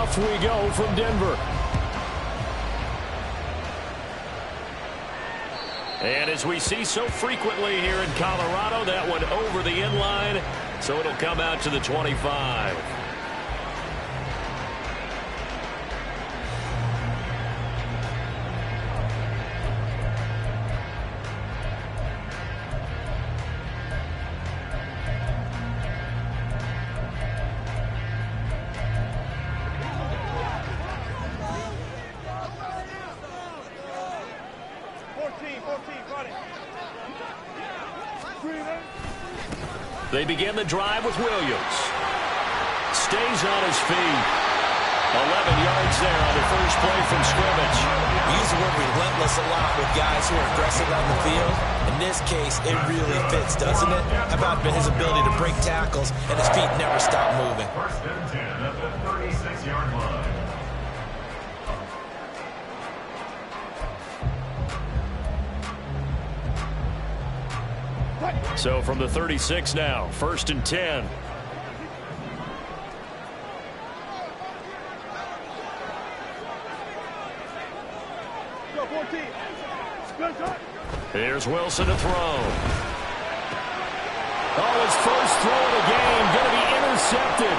off we go from Denver. And as we see so frequently here in Colorado, that one over the end line, so it'll come out to the 25. They begin the drive with Williams. Stays on his feet. 11 yards there on the first play from scrimmage. We use the word relentless a lot with guys who are aggressive on the field. In this case, it really fits, doesn't it? How about his ability to break tackles and his feet never stop moving? First and 10 at the 36-yard line. So from the 36 now, first and 10. Here's Wilson to throw. Oh, his first throw of the game going to be intercepted.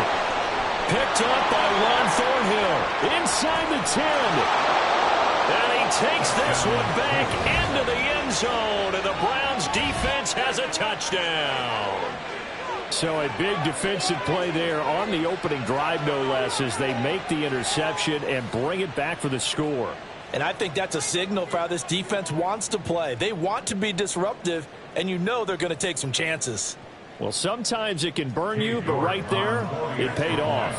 Picked up by Ron Thornhill inside the 10. And he takes this one back into the end zone, and the Browns defense has a touchdown. So a big defensive play there on the opening drive, no less, as they make the interception and bring it back for the score. And I think that's a signal for how this defense wants to play. They want to be disruptive, and you know they're going to take some chances. Well, sometimes it can burn you, but right there, it paid off.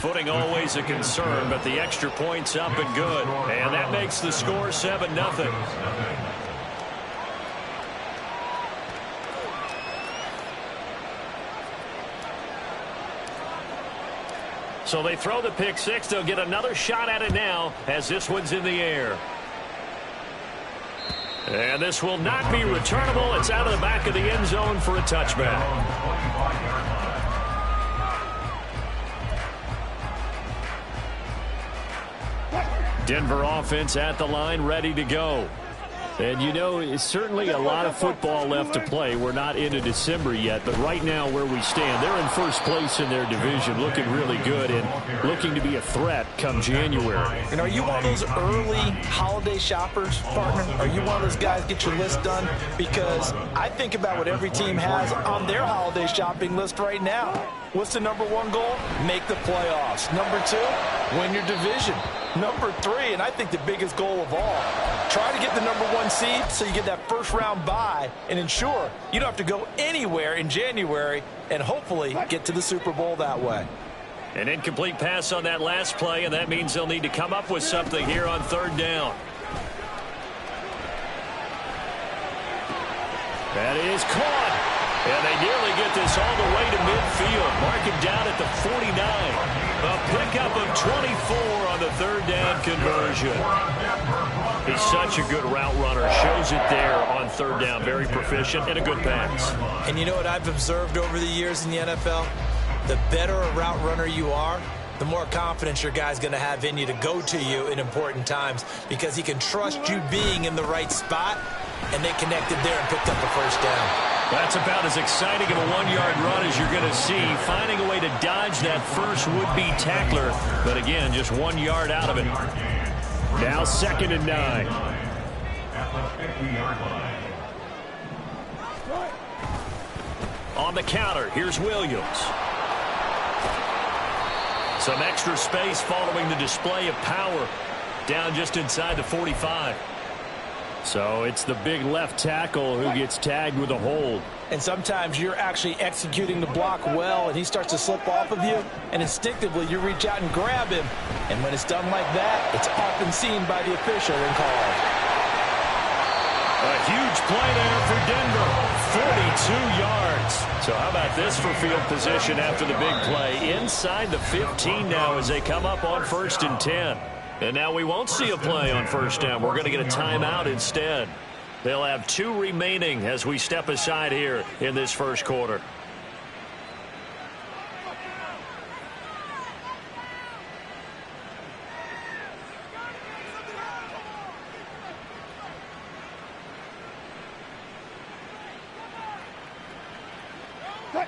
Footing always a concern, but the extra point's up and good. And that makes the score 7-0. So they throw the pick six. They'll get another shot at it now as this one's in the air. And this will not be returnable. It's out of the back of the end zone for a touchback. Denver offense at the line, ready to go. And, you know, it's certainly a lot of football left to play. We're not into December yet, but right now where we stand, they're in first place in their division, looking really good and looking to be a threat come January. And are you one of those early holiday shoppers, partner? Are you one of those guys get your list done? Because I think about what every team has on their holiday shopping list right now. What's the number one goal? Make the playoffs. Number two, win your division. Number three, and I think the biggest goal of all, try to get the number one seed so you get that first round bye and ensure you don't have to go anywhere in January and hopefully get to the Super Bowl that way. An incomplete pass on that last play, and that means they'll need to come up with something here on third down. That is caught. And they nearly get this all the way to midfield. Mark him down at the 49. A pickup of 24 on the third down conversion. He's such a good route runner. Shows it there on third down. Very proficient and a good pass. And you know what I've observed over the years in the NFL? The better a route runner you are, the more confidence your guy's going to have in you to go to you in important times because he can trust you being in the right spot, and they connected there and picked up the first down. That's about as exciting of a one-yard run as you're going to see, finding a way to dodge that first would-be tackler, but again, just 1 yard out of it. Now 2nd and 9. On the counter, here's Williams. Some extra space following the display of power. Down just inside the 45. So it's the big left tackle who gets tagged with a hold. And sometimes you're actually executing the block well, and he starts to slip off of you, and instinctively you reach out and grab him. And when it's done like that, it's often seen by the official and called. A huge play there for Denver. 42 yards. So how about this for field position after the big play? Inside the 15 now as they come up on 1st and 10. And now we won't see a play on first down. We're going to get a timeout instead. They'll have 2 remaining as we step aside here in this first quarter.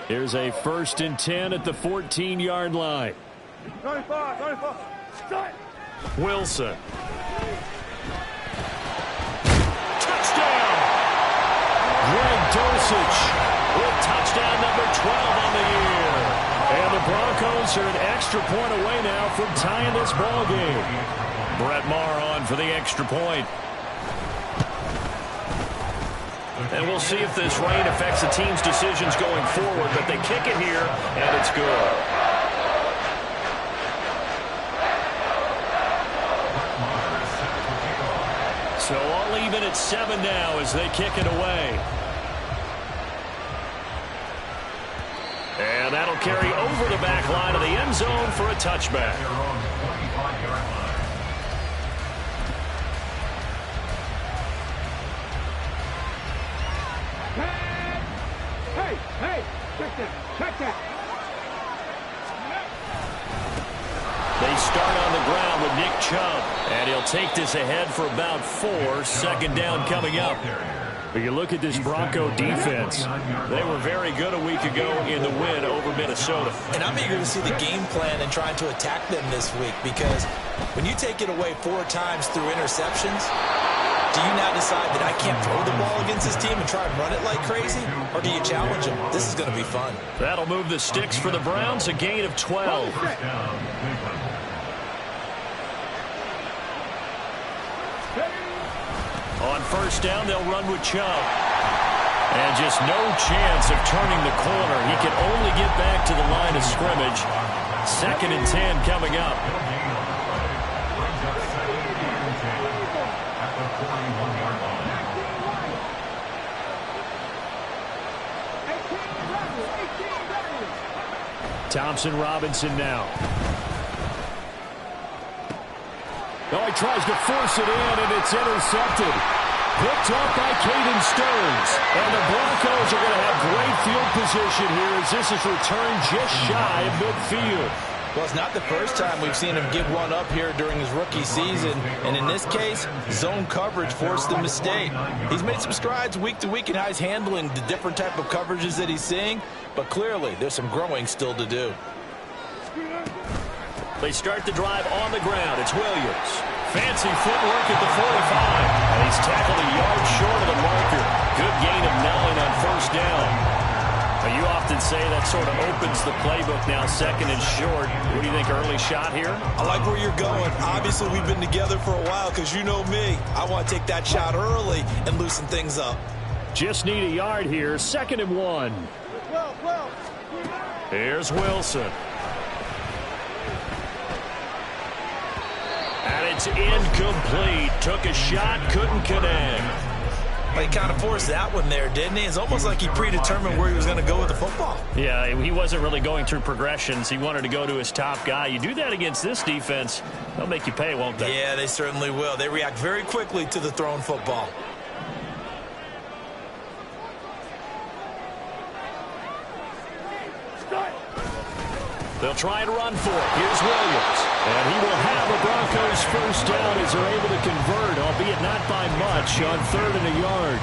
Here's a 1st and 10 at the 14-yard line. Wilson. Touchdown! Greg Dosich with touchdown number 12 on the year. And the Broncos are an extra point away now from tying this ball game. Brett Maher on for the extra point. And we'll see if this rain affects the team's decisions going forward, but they kick it here, and it's good. So all even at 7 now as they kick it away. And that'll carry over the back line of the end zone for a touchback. Check that. They start on the ground with Nick Chubb, and he'll take this ahead for about 4. 2nd down coming up. But you look at this Bronco defense. They were very good a week ago in the win over Minnesota. And I'm eager to see the game plan and trying to attack them this week, because when you take it away 4 times through interceptions, do you now decide that I can't throw the ball against this team and try and run it like crazy? Or do you challenge them? This is going to be fun. That'll move the sticks for the Browns, a gain of 12. On 1st down, they'll run with Chubb. And just no chance of turning the corner. He can only get back to the line of scrimmage. 2nd and 10 coming up. Thompson Robinson now. Oh, he tries to force it in, and it's intercepted. Picked up by Caden Stearns. And the Broncos are going to have great field position here as this is returned just shy of midfield. Well, it's not the first time we've seen him give one up here during his rookie season. And in this case, zone coverage forced the mistake. He's made some strides week to week in how he's handling the different type of coverages that he's seeing. But clearly, there's some growing still to do. They start the drive on the ground. It's Williams. Fancy footwork at the 45. And he's tackled a yard short of the marker. Good gain of 9 on 1st down. Now, you often say that sort of opens the playbook now, 2nd and short. What do you think, early shot here? I like where you're going. Obviously, we've been together for a while because you know me. I want to take that shot early and loosen things up. Just need a yard here. 2nd and 1. Here's Wilson. And it's incomplete. Took a shot, couldn't connect. He kind of forced that one there, didn't he? It's almost like he predetermined where he was going to go with the football. Yeah, he wasn't really going through progressions. He wanted to go to his top guy. You do that against this defense, they'll make you pay, won't they? Yeah, they certainly will. They react very quickly to the thrown football. They'll try and run for it. Here's Williams. And he will have a Broncos 1st down as they're able to convert, albeit not by much, on 3rd and a yard.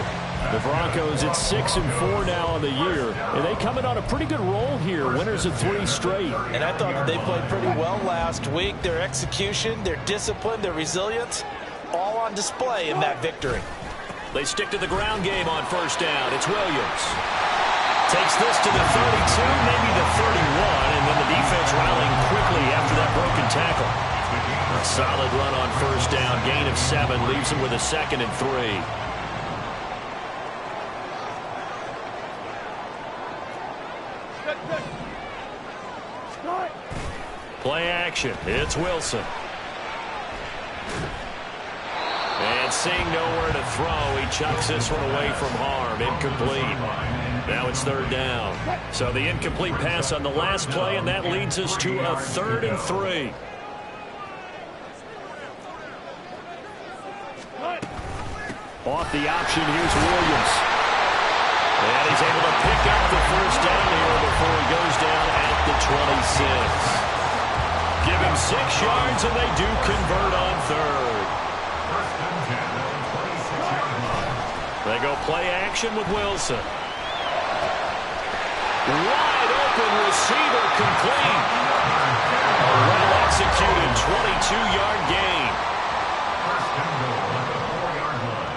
The Broncos at 6 and 4 now on the year. And they come in on a pretty good roll here. Winners of 3 straight. And I thought that they played pretty well last week. Their execution, their discipline, their resilience, all on display in that victory. They stick to the ground game on 1st down. It's Williams. Takes this to the 32, maybe the 31, and then the defense rallying quickly after that broken tackle. A solid run on 1st down, gain of 7, leaves him with a 2nd and 3. Play action, it's Wilson. And seeing nowhere to throw, he chucks this one away from harm, incomplete. Now it's 3rd down. So the incomplete pass on the last play, and that leads us to a 3rd and 3. Off the option, here's Williams. And he's able to pick up the first down here before he goes down at the 26. Give him 6 yards, and they do convert on third. First and 10 at the 26-yard line. They go play action with Wilson. Wide open receiver complete. A well-executed 22-yard gain. First and goal at the 4-yard line.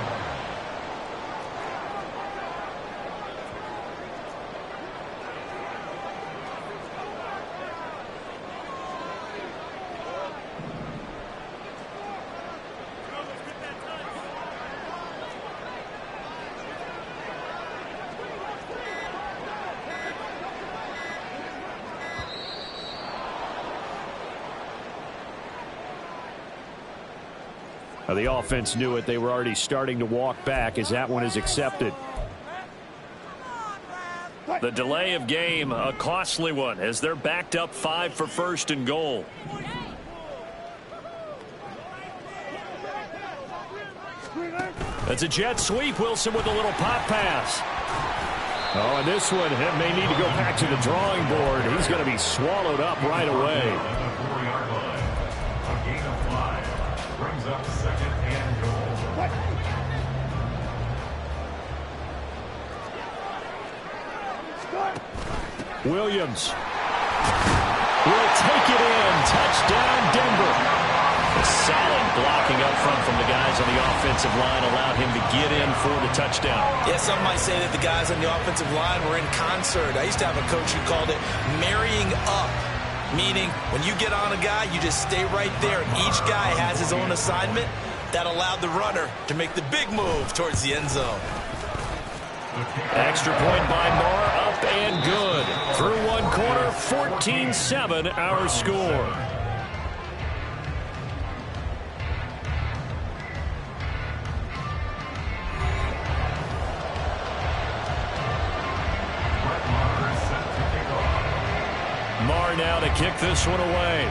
The offense knew it. They were already starting to walk back as that one is accepted. The delay of game, a costly one, as they're backed up 5 for first and goal. That's a jet sweep. Wilson with a little pop pass. Oh, and this one may need to go back to the drawing board. He's going to be swallowed up right away. At the 4-yard line. A gain of 5. Brings up second and goal. Williams will take it in. Touchdown, Denver. A solid blocking up front from the guys on the offensive line allowed him to get in for the touchdown. Yeah, some might say that the guys on the offensive line were in concert. I used to have a coach who called it marrying up. Meaning, when you get on a guy, you just stay right there. And each guy has his own assignment that allowed the runner to make the big move towards the end zone. Extra point by Moore, up and good. Through one quarter, 14-7 our score. Marr now to kick this one away.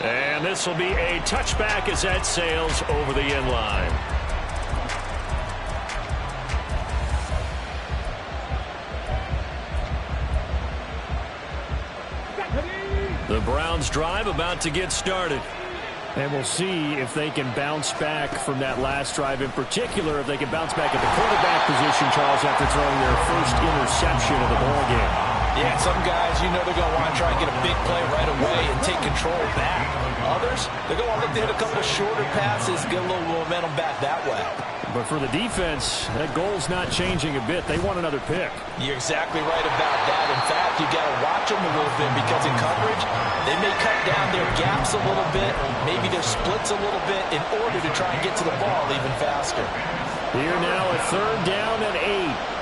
And this will be a touchback as that sails over the end line. The Browns drive about to get started. And we'll see if they can bounce back from that last drive. In particular, if they can bounce back at the quarterback position, Charles, after throwing their first interception of the ballgame. Yeah, some guys, you know they're going to want to try and get a big play right away and take control back. Others, they're going to want to look to hit a couple of shorter passes, get a little momentum back that way. But for the defense, that goal's not changing a bit. They want another pick. You're exactly right about that. In fact, you got to watch them a little bit because in coverage, they may cut down their gaps a little bit, maybe their splits a little bit in order to try and get to the ball even faster. Here now a third down and 8.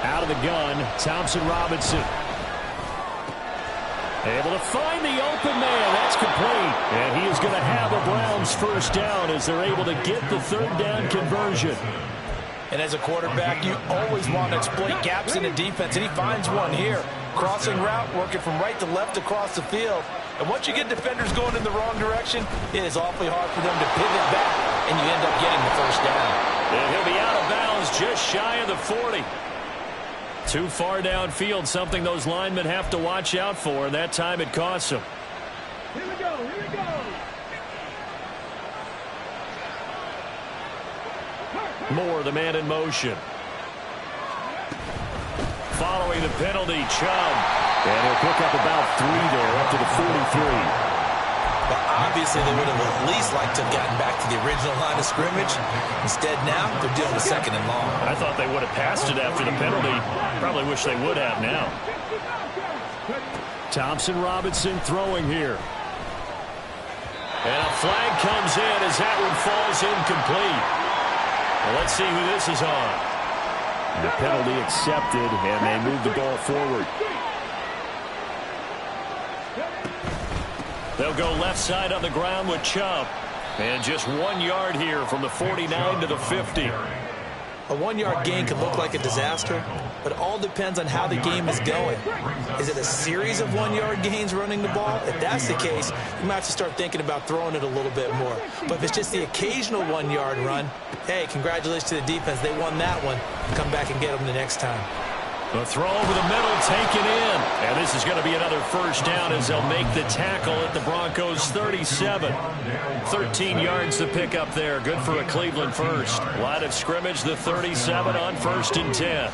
Out of the gun, Thompson-Robinson. Able to find the open man. That's complete. And he is going to have a Browns first down as they're able to get the third down conversion. And as a quarterback, you always want to exploit gaps in the defense, and he finds one here. Crossing route, working from right to left across the field. And once you get defenders going in the wrong direction, it is awfully hard for them to pivot back, and you end up getting the first down. And he'll be out of bounds just shy of the 40. Too far downfield, something those linemen have to watch out for, and that time it costs them. Here we go, here we go. Moore, the man in motion. Following the penalty, Chubb. And he'll pick up about 3 there, up to the 43. But obviously, they would have at least liked to have gotten back to the original line of scrimmage. Instead, now, they're dealing with second and long. I thought they would have passed it after the penalty. Probably wish they would have now. Thompson-Robinson throwing here. And a flag comes in as that one falls incomplete. Well, let's see who this is on. The penalty accepted, and they move the ball forward. They'll go left side on the ground with Chubb. And just 1 yard here from the 49 to the 50. A 1-yard gain can look like a disaster, but it all depends on how the game is going. Is it a series of 1-yard gains running the ball? If that's the case, you might have to start thinking about throwing it a little bit more. But if it's just the occasional 1-yard run, hey, congratulations to the defense. They won that one. Come back and get them the next time. The throw over the middle taken in. And this is going to be another first down as they'll make the tackle at the Broncos 37. 13 yards to pick up there. Good for a Cleveland first. Line of scrimmage, the 37 on 1st and 10.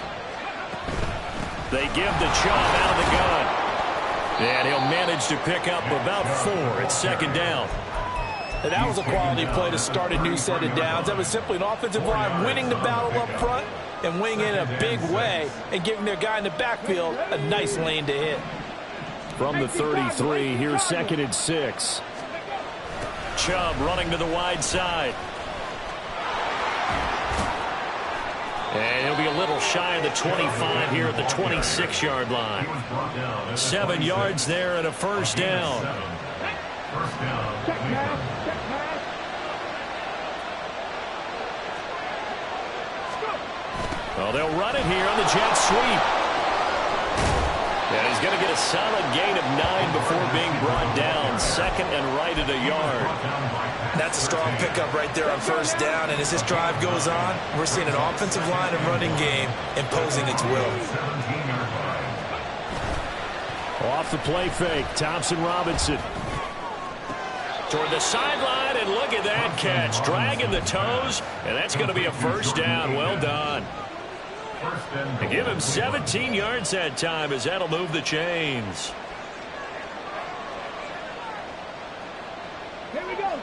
They give the Chubb out of the gun. And he'll manage to pick up about 4 at 2nd down. And that was a quality play to start a new set of downs. That was simply an offensive line winning the battle up front and winning in a big way and giving their guy in the backfield a nice lane to hit. From the 33, here's 2nd and 6. Chubb running to the wide side. And he'll be a little shy of the 25 here at the 26-yard line. 7 yards there and a first down. Well, they'll run it here on the jet sweep. And he's going to get a solid gain of 9 before being brought down. 2nd and right at a yard. That's a strong pickup right there on 1st down. And as this drive goes on, we're seeing an offensive line and running game imposing its will. Off the play fake, Thompson Robinson. Toward the sideline, and look at that catch. Dragging the toes, and that's going to be a first down. Well done. They give him 17 yards that time as that'll move the chains. Here we go.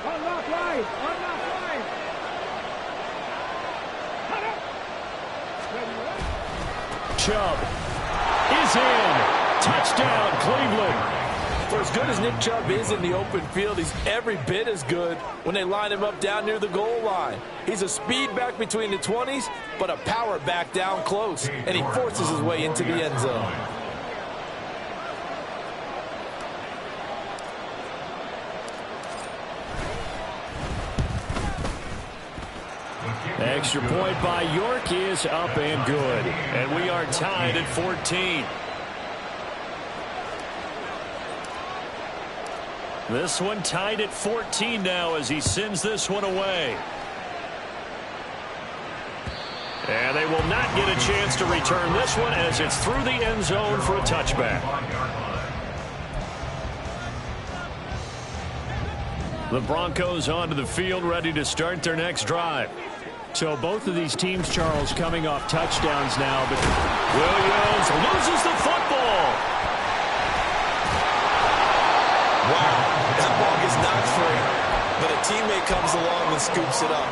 Unlock line. Unlock line. Cut up. Chubb is in. Touchdown, Cleveland. For as good as Nick Chubb is in the open field, he's every bit as good when they line him up down near the goal line. He's a speed back between the 20s, but a power back down close, and he forces his way into the end zone. Extra point by York is up and good. And we are tied at 14. This one tied at 14 now as he sends this one away. And they will not get a chance to return this one as it's through the end zone for a touchback. The Broncos onto the field ready to start their next drive. So both of these teams, Charles, coming off touchdowns now, but Williams loses the football. Wow, that ball gets knocked free, but a teammate comes along and scoops it up.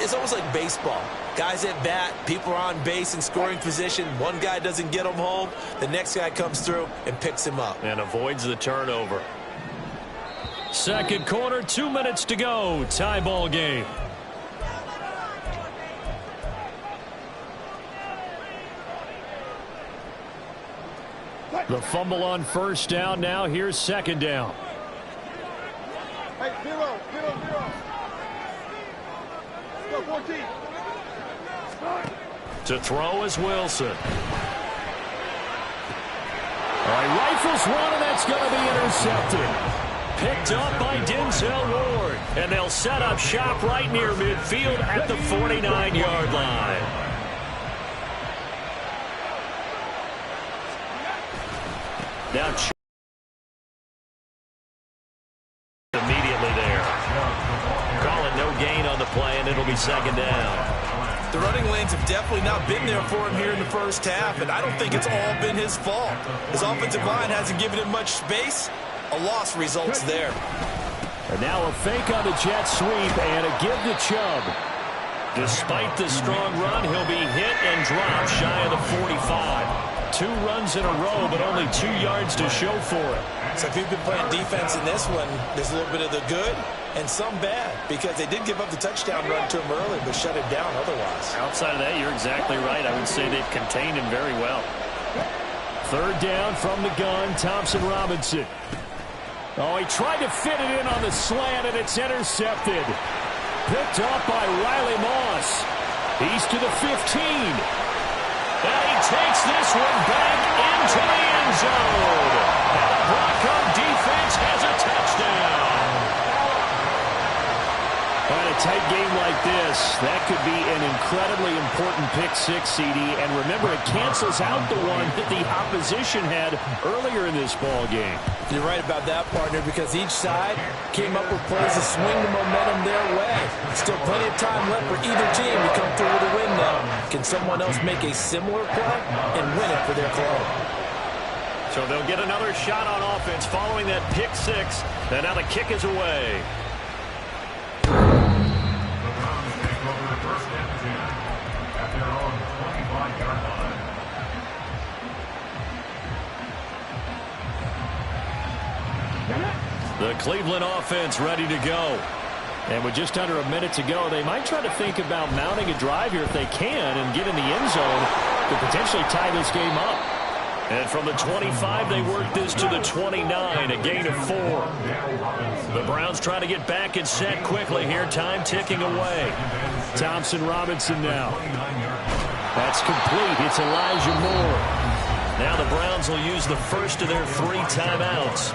It's almost like baseball. Guys at bat, people are on base in scoring position. One guy doesn't get him home, the next guy comes through and picks him up. And avoids the turnover. Second quarter, 2 minutes to go. Tie ball game. The fumble on first down. Now here's second down. Hey, 0, 0, 0. Let's go, 14. To throw is Wilson. All right, rifles one, and that's going to be intercepted. Picked up by Denzel Ward. And they'll set up shop right near midfield at the 49-yard line. Now immediately there. Calling no gain on the play, and it'll be second down. The running lanes have definitely not been there for him here in the first half, and I don't think it's all been his fault. His offensive line hasn't given him much space. A loss results there. And now a fake on the jet sweep and a give to Chubb. Despite the strong run, he'll be hit and dropped shy of the 45. 2 runs in a row, but only 2 yards to show for it. So if you've been playing defense in this one, there's a little bit of the good and some bad, because they did give up the touchdown run to him early, but shut it down otherwise. Outside of that, you're exactly right. I would say they've contained him very well. Third down from the gun, Thompson Robinson. Oh, he tried to fit it in on the slant, and it's intercepted. Picked up by Riley Moss. He's to the 15. And he takes this one back into the end zone. And the Bronco defense has a touchdown. In a tight game like this, that could be an incredibly important pick six, CD. And remember, it cancels out the one that the opposition had earlier in this ball game. You're right about that, partner, because each side came up with plays to swing the momentum their way. Still plenty of time left for either team to come through with a win now. Can someone else make a similar play and win it for their club? So they'll get another shot on offense following that pick six. And now the kick is away. The Cleveland offense ready to go. And with just under a minute to go, they might try to think about mounting a drive here if they can and get in the end zone to potentially tie this game up. And from the 25, they work this to the 29, a gain of 4. The Browns trying to get back and set quickly here, time ticking away. Thompson Robinson now. That's complete. It's Elijah Moore. Now the Browns will use the first of their 3 timeouts,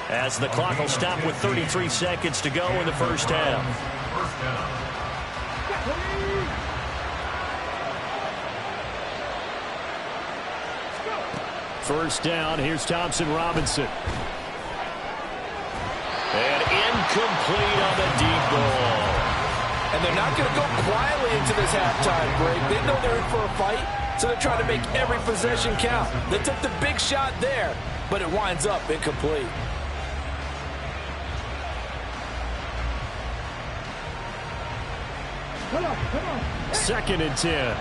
as the clock will stop with 33 seconds to go in the first half. First down, here's Thompson Robinson. And incomplete on the deep ball. And they're not going to go quietly into this halftime break. They know they're in for a fight, so they're trying to make every possession count. They took the big shot there, but it winds up incomplete. Come on. 2nd and 10.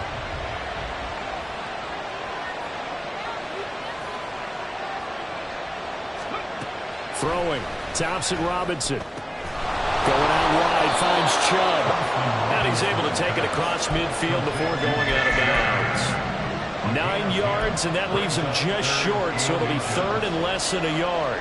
Throwing, Thompson Robinson. Going out wide, finds Chubb. And he's able to take it across midfield before going out of bounds. 9 yards, and that leaves him just short, so it'll be 3rd and less than a yard.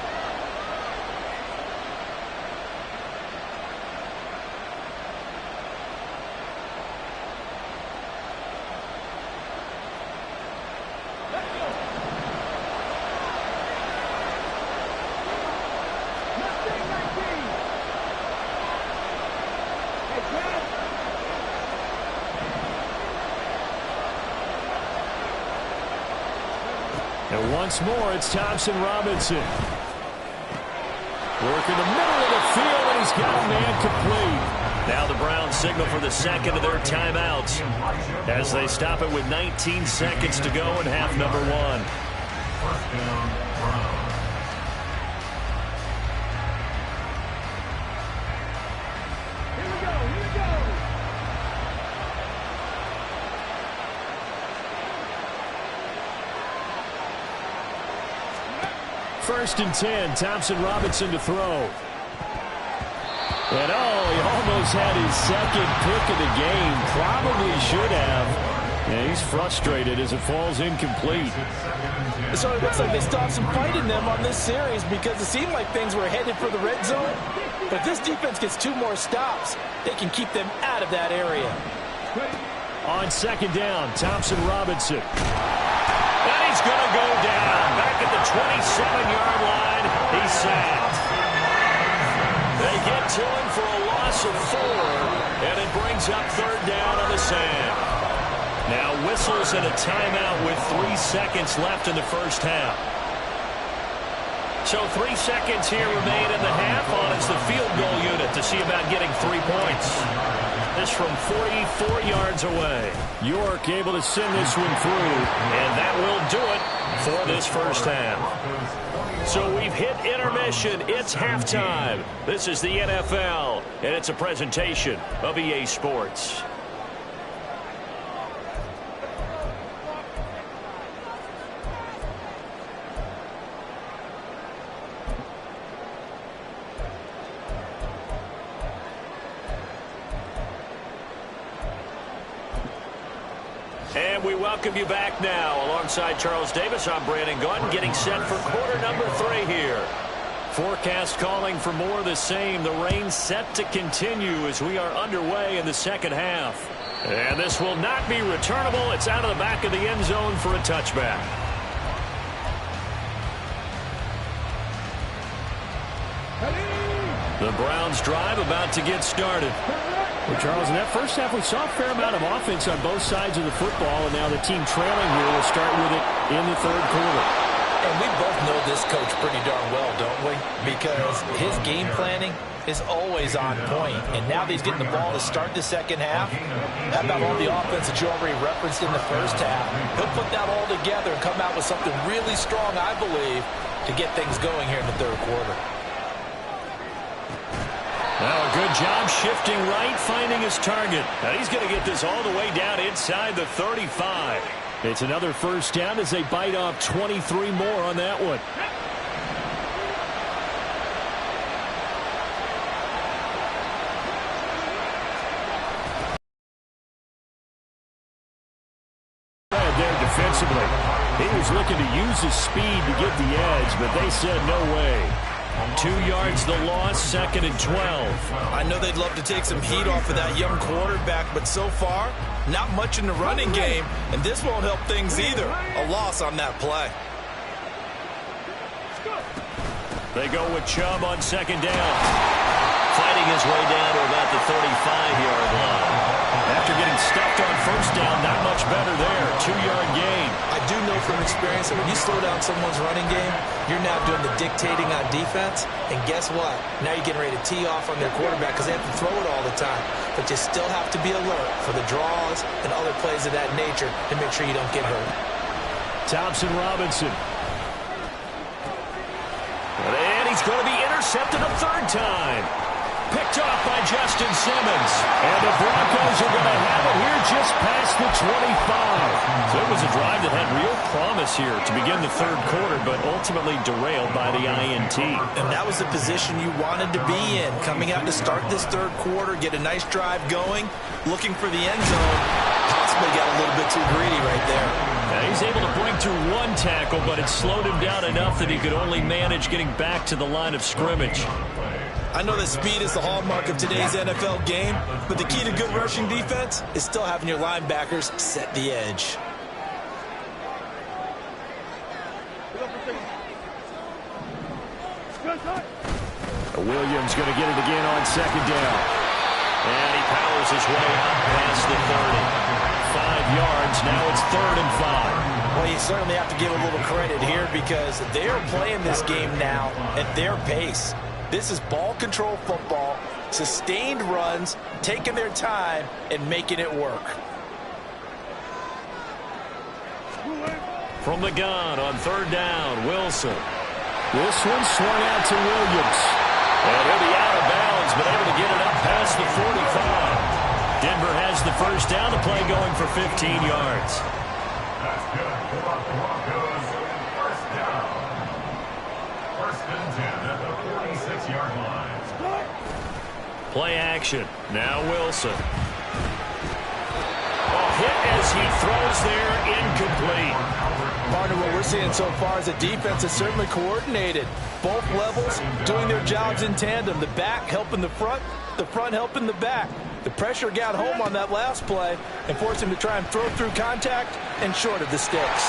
And once more, it's Thompson Robinson. Working the middle of the field, and he's got a man complete. Now the Browns signal for the second of their timeouts as they stop it with 19 seconds to go in half number 1. First down, Browns. Here we go. 1st and 10, Thompson Robinson to throw. And he almost had his 2nd pick of the game. Probably should have. And he's frustrated as it falls incomplete. So it looks like they stopped some fight in them on this series because it seemed like things were headed for the red zone. But if this defense gets 2 more stops, they can keep them out of that area. On 2nd down, Thompson Robinson. And he's going to go down. Back at the 27-yard line, he's sacked. They get to him for a loss of 4, and it brings up 3rd down on the sand. Now whistles and a timeout with 3 seconds left in the first half. So 3 seconds here remain in the half on as the field goal unit to see about getting 3 points. This from 44 yards away. York able to send this one through, and that will do it for this first half. So we've hit intermission. It's halftime. This is the NFL, and it's a presentation of EA Sports. And we welcome you back now. Alongside Charles Davis, I'm Brandon Gordon, getting set for quarter number 3 here. Forecast calling for more of the same. The rain set to continue as we are underway in the second half. And this will not be returnable. It's out of the back of the end zone for a touchback. The Browns drive about to get started. Well, Charles, in that first half, we saw a fair amount of offense on both sides of the football, and now the team trailing here will start with it in the third quarter. And we both know this coach pretty darn well, don't we? Because his game planning is always on point. And now that he's getting the ball to start the second half, how about all the offense that you already referenced in the first half? He'll put that all together and come out with something really strong, I believe, to get things going here in the third quarter. Now a good job shifting right, finding his target. Now he's going to get this all the way down inside the 35. It's another first down as they bite off 23 more on that one. There defensively. He was looking to use his speed to get the edge, but they said no way. 2 yards the loss, 2nd and 12. I know they'd love to take some heat off of that young quarterback, but so far, not much in the running game, and this won't help things either. A loss on that play. They go with Chubb on 2nd down. Fighting his way down to about the 35-yard line. After getting stuffed on first down, not much better there. 2-yard gain. I do know from experience that when you slow down someone's running game, you're now doing the dictating on defense. And guess what? Now you're getting ready to tee off on their quarterback because they have to throw it all the time. But you still have to be alert for the draws and other plays of that nature to make sure you don't get hurt. Thompson Robinson. And he's going to be intercepted a third time. Picked off by Justin Simmons. And the Broncos are going to have it here just past the 25. So it was a drive that had real promise here to begin the third quarter, but ultimately derailed by the INT. And that was the position you wanted to be in. Coming out to start this third quarter, get a nice drive going, looking for the end zone. Possibly got a little bit too greedy right there. Now he's able to break through one tackle, but it slowed him down enough that he could only manage getting back to the line of scrimmage. I know that speed is the hallmark of today's NFL game, but the key to good rushing defense is still having your linebackers set the edge. Williams going to get it again on 2nd down. And he powers his way up past the 30. 5 yards, now it's 3rd and 5. Well, you certainly have to give a little credit here because they're playing this game now at their pace. This is ball control football, sustained runs, taking their time, and making it work. From the gun on 3rd down, Wilson. This one swung out to Williams. And he'll be out of bounds, but able to get it up past the 45. Denver has the first down, the play going for 15 yards. That's good for the Broncos. First down. 1st and 10 at the 46-yard line. Play action. Now Wilson. A hit as he throws there, incomplete. Partner, what we're seeing so far is the defense is certainly coordinated. Both levels doing their jobs in tandem. The back helping the front helping the back. The pressure got home on that last play and forced him to try and throw through contact and short of the sticks.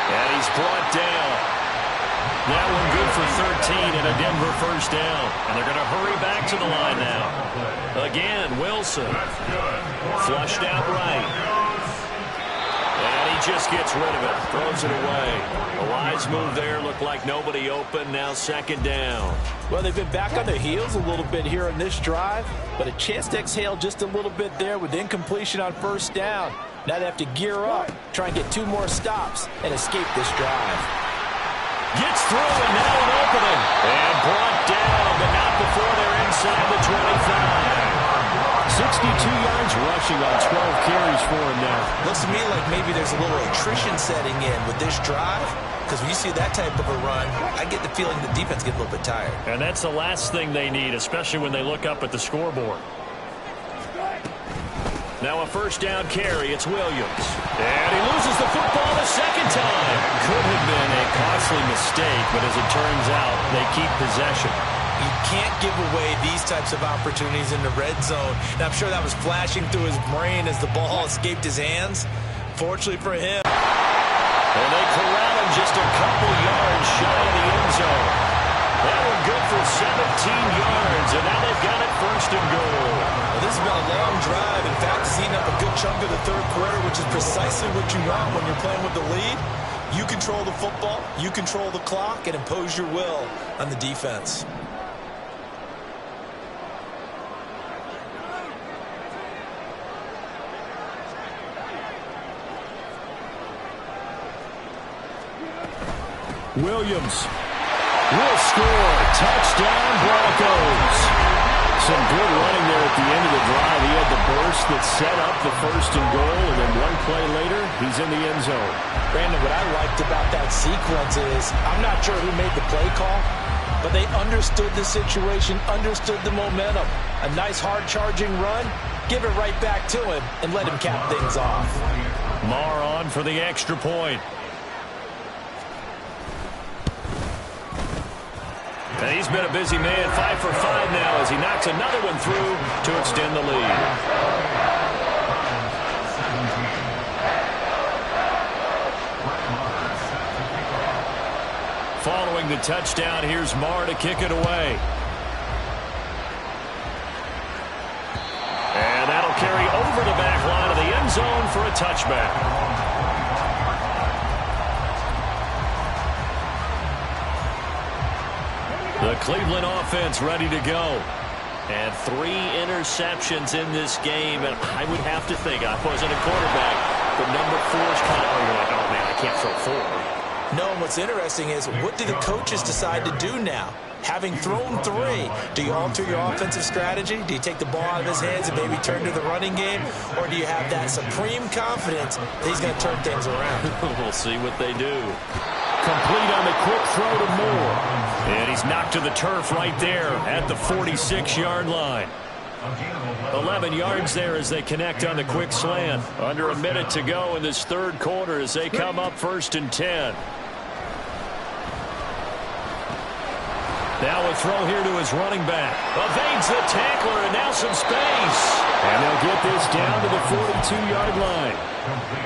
And he's brought down. That one good for 13 and a Denver first down. And they're going to hurry back to the line now. Again, Wilson. Flushed out right. And he just gets rid of it. Throws it away. A wise move there. Looked like nobody open. Now 2nd down. Well, they've been back on their heels a little bit here on this drive, but a chance to exhale just a little bit there with incompletion on 1st down. Now they have to gear up, try and get 2 more stops, and escape this drive. Gets through, and now an opening. And brought down, but not before they're inside the 25. 62 yards rushing on 12 carries for him now. Looks to me like maybe there's a little attrition setting in with this drive, because when you see that type of a run, I get the feeling the defense gets a little bit tired. And that's the last thing they need, especially when they look up at the scoreboard. Now a first down carry. It's Williams. And he loses the football the second time. Could have been a costly mistake, but as it turns out, they keep possession. You can't give away these types of opportunities in the red zone. And I'm sure that was flashing through his brain as the ball escaped his hands. Fortunately for him. And they corral him just a couple yards shy of the end zone. That one good for 17 yards, and now they've got it first and goal. Well, this has been a long drive. In fact, it's eaten up a good chunk of the third quarter, which is precisely what you want when you're playing with the lead. You control the football, you control the clock, and impose your will on the defense. Williams will score. Touchdown, Broncos. Some good running there at the end of the drive. He had the burst that set up the first and goal, and then one play later, he's in the end zone. Brandon, what I liked about that sequence is I'm not sure who made the play call, but they understood the situation, understood the momentum. A nice hard-charging run, give it right back to him, and let him cap things off. Marr on for the extra point. And he's been a busy man, 5 for 5 now as he knocks another one through to extend the lead. Following the touchdown, here's Marr to kick it away. And that'll carry over the back line of the end zone for a touchback. The Cleveland offense ready to go. And 3 interceptions in this game. And I would have to think, I wasn't a quarterback, but number 4 is kind of, you're like, oh, man, I can't throw 4. No, and what's interesting is, what do the coaches decide to do now? Having thrown 3, do you alter your offensive strategy? Do you take the ball out of his hands and maybe turn to the running game? Or do you have that supreme confidence that he's going to turn things around? We'll see what they do. Complete on the quick throw to Moore. And he's knocked to the turf right there at the 46-yard line. 11 yards there as they connect on the quick slant. Under a minute to go in this third quarter as they come up 1st and 10. Now a throw here to his running back. Evades the tackler and now some space. And they'll get this down to the 42-yard line.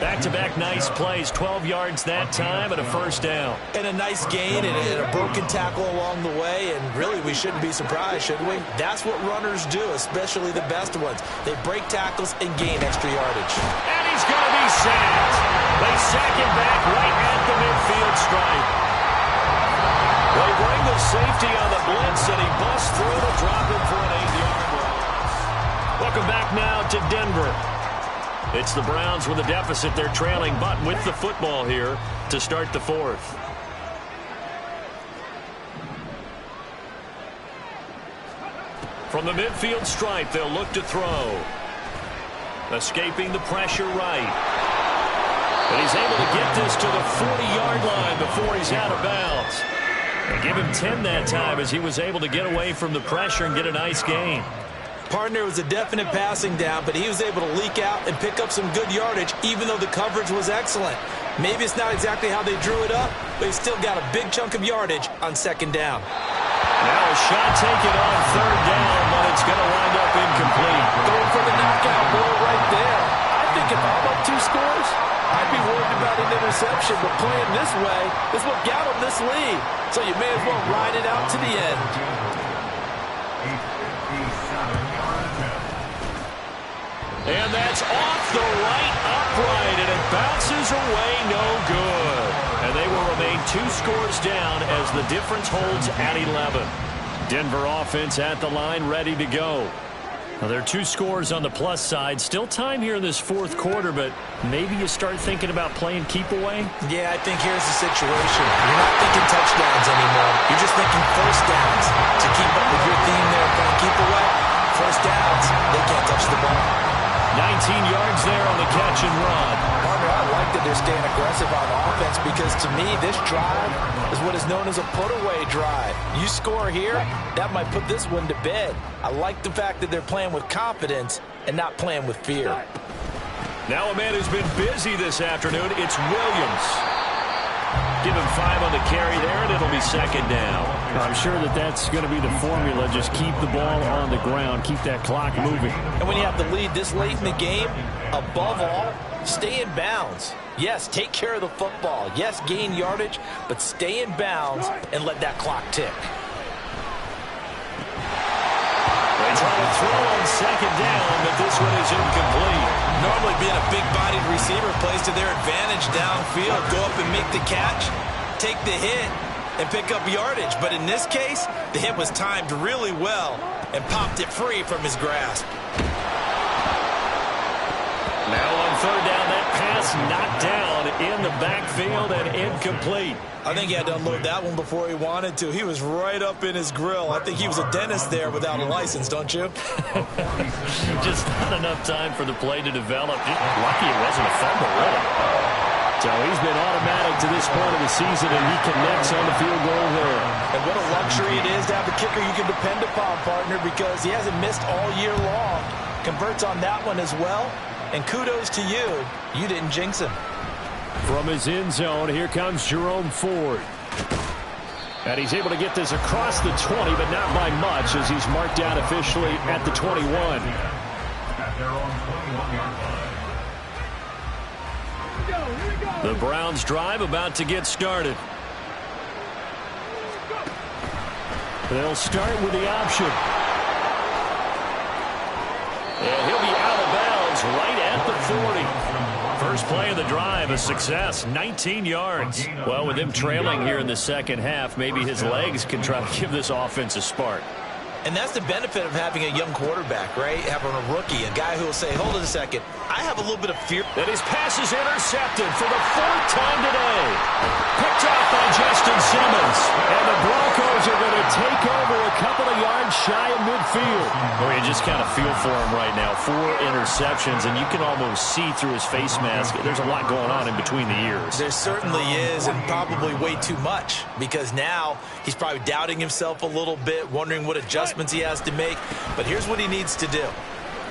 Back-to-back nice plays, 12 yards that time and a first down. And a nice gain and a broken tackle along the way, and really we shouldn't be surprised, should we? That's what runners do, especially the best ones. They break tackles and gain extra yardage. And he's going to be sacked. They sack him back right at the midfield stripe. They bring the safety on the blitz, and he busts through to drop him for an 8-yard loss. Welcome back now to Denver. It's the Browns with a deficit. They're trailing, but with the football here to start the 4th. From the midfield stripe, they'll look to throw. Escaping the pressure right. And he's able to get this to the 40-yard line before he's out of bounds. They give him 10 that time as he was able to get away from the pressure and get a nice gain. Partner was a definite passing down, but he was able to leak out and pick up some good yardage, even though the coverage was excellent. Maybe it's not exactly how they drew it up, but he still got a big chunk of yardage on 2nd down. Now a shot taken on 3rd down, but it's going to wind up incomplete. Going for the knockout blow right there. I think if I'm up 2 scores, I'd be worried about an interception, but playing this way is what got him this lead. So you may as well ride it out to the end. And that's off the right upright, and it bounces away no good. And they will remain 2 scores down as the difference holds at 11. Denver offense at the line, ready to go. Well, there are 2 scores on the plus side. Still time here in this 4th quarter, but maybe you start thinking about playing keep away? Yeah, I think here's the situation. You're not thinking touchdowns anymore. You're just thinking first downs. To keep up with your theme there, playing keep away, first downs, they can't touch the ball. 19 yards there on the catch and run. Partner, I like that they're staying aggressive on offense because to me, this drive is what is known as a put-away drive. You score here, that might put this one to bed. I like the fact that they're playing with confidence and not playing with fear. Now a man who's been busy this afternoon, it's Williams. Give him 5 on the carry there, and it'll be second down. I'm sure that's going to be the formula. Just keep the ball on the ground. Keep that clock moving. And when you have the lead this late in the game, above all, stay in bounds. Yes, take care of the football. Yes, gain yardage, but stay in bounds and let that clock tick. They try to throw on second down, but this one is incomplete. Normally being a big-bodied receiver plays to their advantage downfield. Go up and make the catch, take the hit, and pick up yardage. But in this case, the hit was timed really well and popped it free from his grasp. Now on third down, that pass knocked down in the backfield and incomplete. I think he had to unload that one before he wanted to. He was right up in his grill. I think he was a dentist there without a license, don't you? Just not enough time for the play to develop. Just lucky it wasn't a fumble, really. So he's been automatic to this point of the season, and he connects on the field goal there. And what a luxury it is to have a kicker you can depend upon, partner, because he hasn't missed all year long. Converts on that one as well. And kudos to you. You didn't jinx him. From his end zone, here comes Jerome Ford. And he's able to get this across the 20, but not by much, as he's marked down officially at the 21. At their own 21-yard line. The Browns' drive about to get started. They'll start with the option. And he'll be out of bounds right at the 40. First play of the drive, a success, 19 yards. Well, with him trailing here in the second half, maybe his legs can try to give this offense a spark. And that's the benefit of having a young quarterback, right? Having a rookie, a guy who will say, hold it a second, I have a little bit of fear. And his pass is intercepted for the 4th time today. Picked off by Justin Simmons. And the Broncos are going to take over a couple of yards shy of midfield. Well, you just kind of feel for him right now. 4 interceptions, and you can almost see through his face mask. There's a lot going on in between the ears. There certainly is, and probably way too much, because now he's probably doubting himself a little bit, wondering what adjustments he has to make. But here's what he needs to do.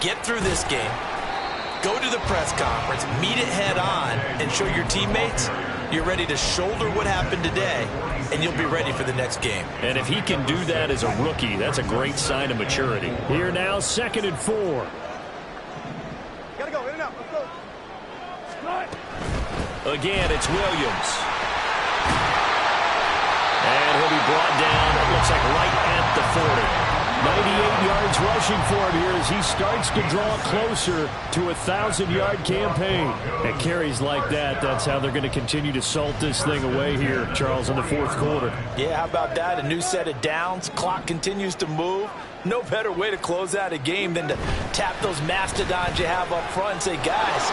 Get through this game. Go to the press conference, meet it head on, and show your teammates you're ready to shoulder what happened today, and you'll be ready for the next game. And if he can do that as a rookie, that's a great sign of maturity. Here now, 2nd and 4. Gotta go, in and out, let's go. Again, it's Williams. And he'll be brought down, it looks like right at the 40. 98 yards rushing for him here as he starts to draw closer to a 1,000-yard campaign. At carries like that, that's how they're going to continue to salt this thing away here, Charles, in the 4th quarter. Yeah, how about that? A new set of downs. Clock continues to move. No better way to close out a game than to tap those mastodons you have up front and say, guys,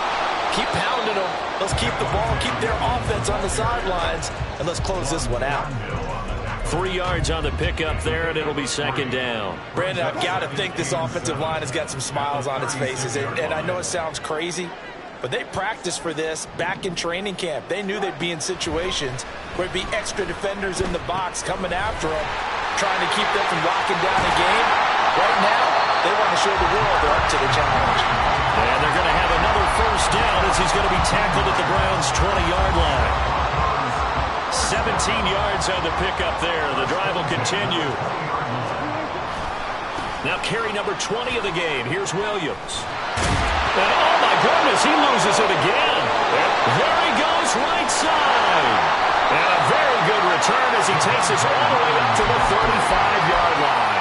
keep pounding them. Let's keep the ball, keep their offense on the sidelines, and let's close this one out. 3 yards on the pickup there, and it'll be second down. Brandon, I've got to think this offensive line has got some smiles on its faces. And I know it sounds crazy, but they practiced for this back in training camp. They knew they'd be in situations where there'd be extra defenders in the box coming after them, trying to keep them from locking down the game. Right now, they want to show the world they're up to the challenge. And they're going to have another first down as he's going to be tackled at the Browns' 20-yard line. 17 yards on the pickup there. The drive will continue. Now carry number 20 of the game. Here's Williams. And oh my goodness, he loses it again. There he goes right side. And a very good return as he takes us all the way up to the 35-yard line.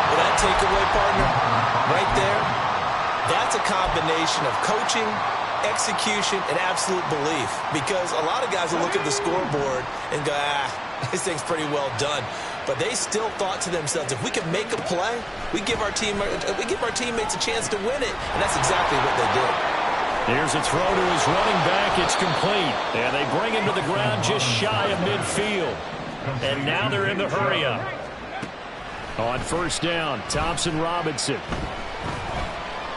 Well, that takeaway, partner, right there, that's a combination of coaching, execution, and absolute belief, because a lot of guys will look at the scoreboard and go, this thing's pretty well done. But they still thought to themselves, if we can make a play, we give our teammates a chance to win it. And that's exactly what they did. Here's a throw to his running back. It's complete. And they bring him to the ground just shy of midfield. And now they're in the hurry-up. On first down, Thompson Robinson.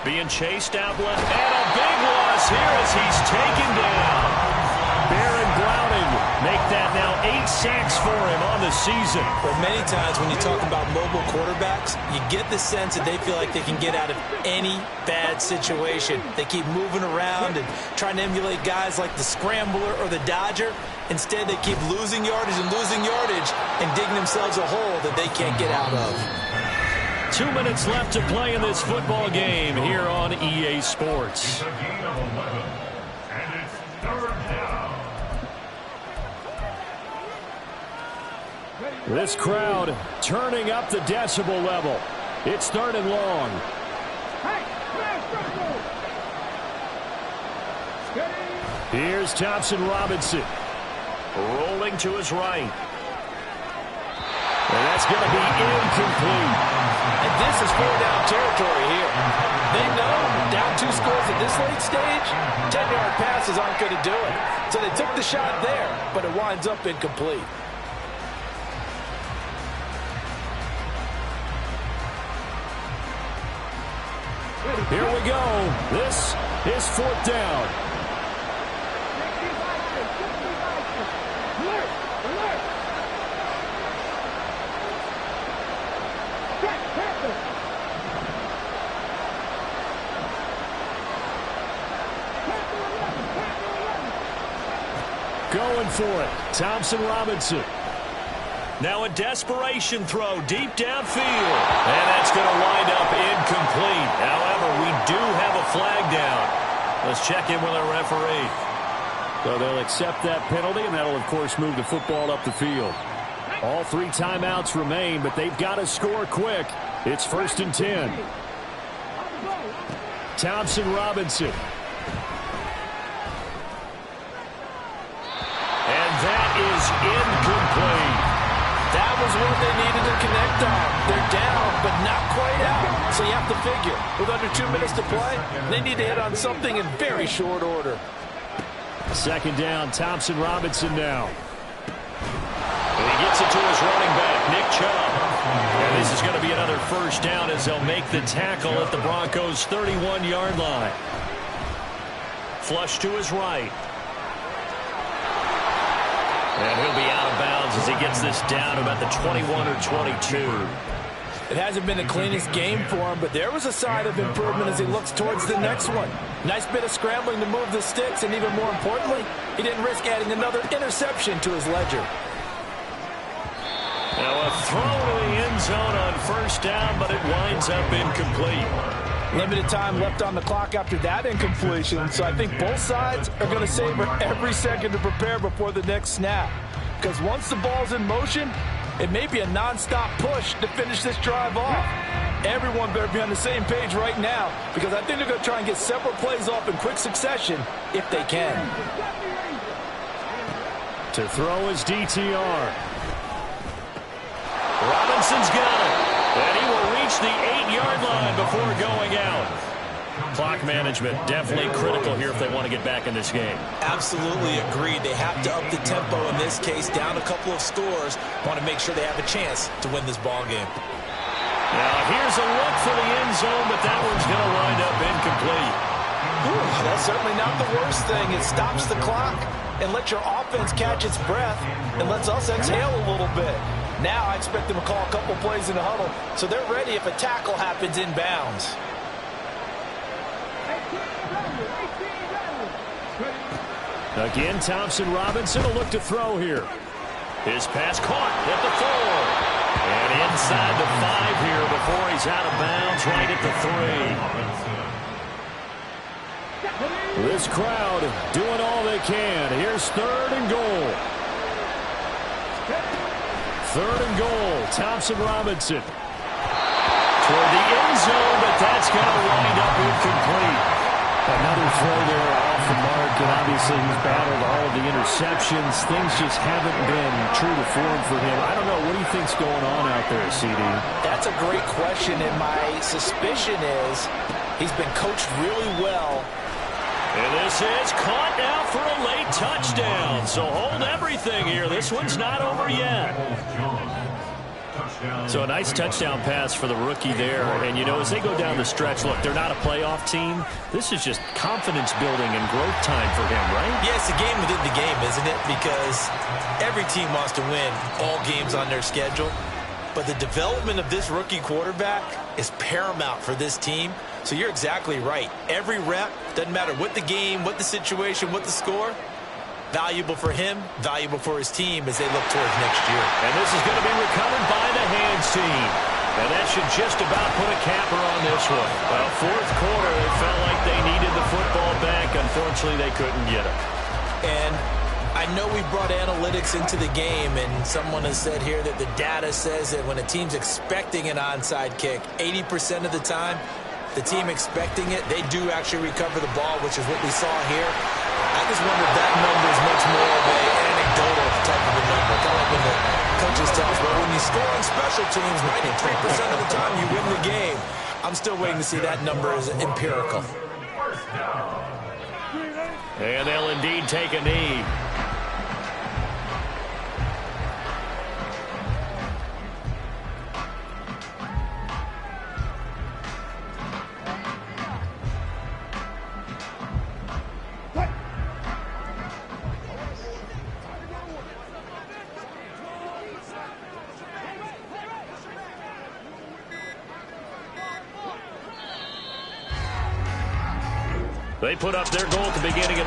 Being chased out left. And a big loss here as he's taken down. Baron Browning make that now 8 sacks for him on the season. But many times when you talk about mobile quarterbacks, you get the sense that they feel like they can get out of any bad situation. They keep moving around and trying to emulate guys like the scrambler or the dodger. Instead, they keep losing yardage and digging themselves a hole that they can't get out of. 2 minutes left to play in this football game here on EA Sports. It's a gain of 11, and it's third down. This crowd turning up the decibel level. It's third and long. Here's Thompson Robinson. Rolling to his right. And that's going to be incomplete. And this is 4-down territory here. They know down 2 scores at this late stage, 10-yard passes aren't going to do it. So they took the shot there, but it winds up incomplete. Here we go. This is 4th down. Going for it. Thompson Robinson. Now a desperation throw deep downfield. And that's going to wind up incomplete. However, we do have a flag down. Let's check in with our referee. So they'll accept that penalty, and that'll, of course, move the football up the field. All 3 timeouts remain, but they've got to score quick. It's 1st and 10. Thompson Robinson. And that is incomplete. That was what they needed to connect on. They're down, but not quite out. So you have to figure, with under 2 minutes to play, they need to hit on something in very short order. 2nd down, Thompson Robinson now. And he gets it to his running back, Nick Chubb. And this is going to be another 1st down as they'll make the tackle at the Broncos' 31-yard line. Flush to his right. And he'll be out of bounds as he gets this down about the 21 or 22. It hasn't been the cleanest game for him, but there was a sign of improvement as he looks towards the next one. Nice bit of scrambling to move the sticks, and even more importantly, he didn't risk adding another interception to his ledger. Now a throw to the end zone on 1st down, but it winds up incomplete. Limited time left on the clock after that incompletion, so I think both sides are going to savor every second to prepare before the next snap. Because once the ball's in motion, it may be a non-stop push to finish this drive off. Everyone better be on the same page right now, because I think they're going to try and get several plays off in quick succession if they can. To throw is DTR. Robinson's got it. And he will reach the 8-yard line before going out. Clock management definitely critical here if they want to get back in this game. Absolutely agreed. They have to up the tempo in this case, down a couple of scores. Want to make sure they have a chance to win this ball game. Now here's a look for the end zone, but that one's going to wind up incomplete. That's certainly not the worst thing. It stops the clock and lets your offense catch its breath and lets us exhale a little bit. Now I expect them to call a couple plays in the huddle, so they're ready if a tackle happens inbounds. Again, Thompson Robinson will look to throw here. His pass caught at the 4. And inside the 5 here before he's out of bounds right at the 3. This crowd doing all they can. Here's 3rd and goal. 3rd and goal, Thompson Robinson. Toward the end zone, but that's going to wind up incomplete. Another throw there off the mark, and obviously he's battled all of the interceptions. Things just haven't been true to form for him. I don't know, what do you think's going on out there, CD? That's a great question, and my suspicion is he's been coached really well. And this is caught now for a late touchdown. So hold everything here. This one's not over yet. So a nice touchdown pass for the rookie there. And, you know, as they go down the stretch, look, they're not a playoff team. This is just confidence building and growth time for him, right? Yeah, it's a game within the game, isn't it? Because every team wants to win all games on their schedule. But the development of this rookie quarterback is paramount for this team. So you're exactly right. Every rep, doesn't matter what the game, what the situation, what the score, valuable for him, valuable for his team as they look towards next year. And this is going to be recovered by the hands team. And that should just about put a capper on this one. Well, fourth quarter, it felt like they needed the football back. Unfortunately, they couldn't get it. And I know we brought analytics into the game, and someone has said here that the data says that when a team's expecting an onside kick, 80% of the time, the team expecting it, they do actually recover the ball, which is what we saw here. I just wonder if that number is much more of an anecdotal type of a number. Kind of like when the coaches tell us, well, when you score on special teams, 93% of the time you win the game. I'm still waiting to see that number as empirical. And they'll indeed take a knee. They put up their goal at the beginning of the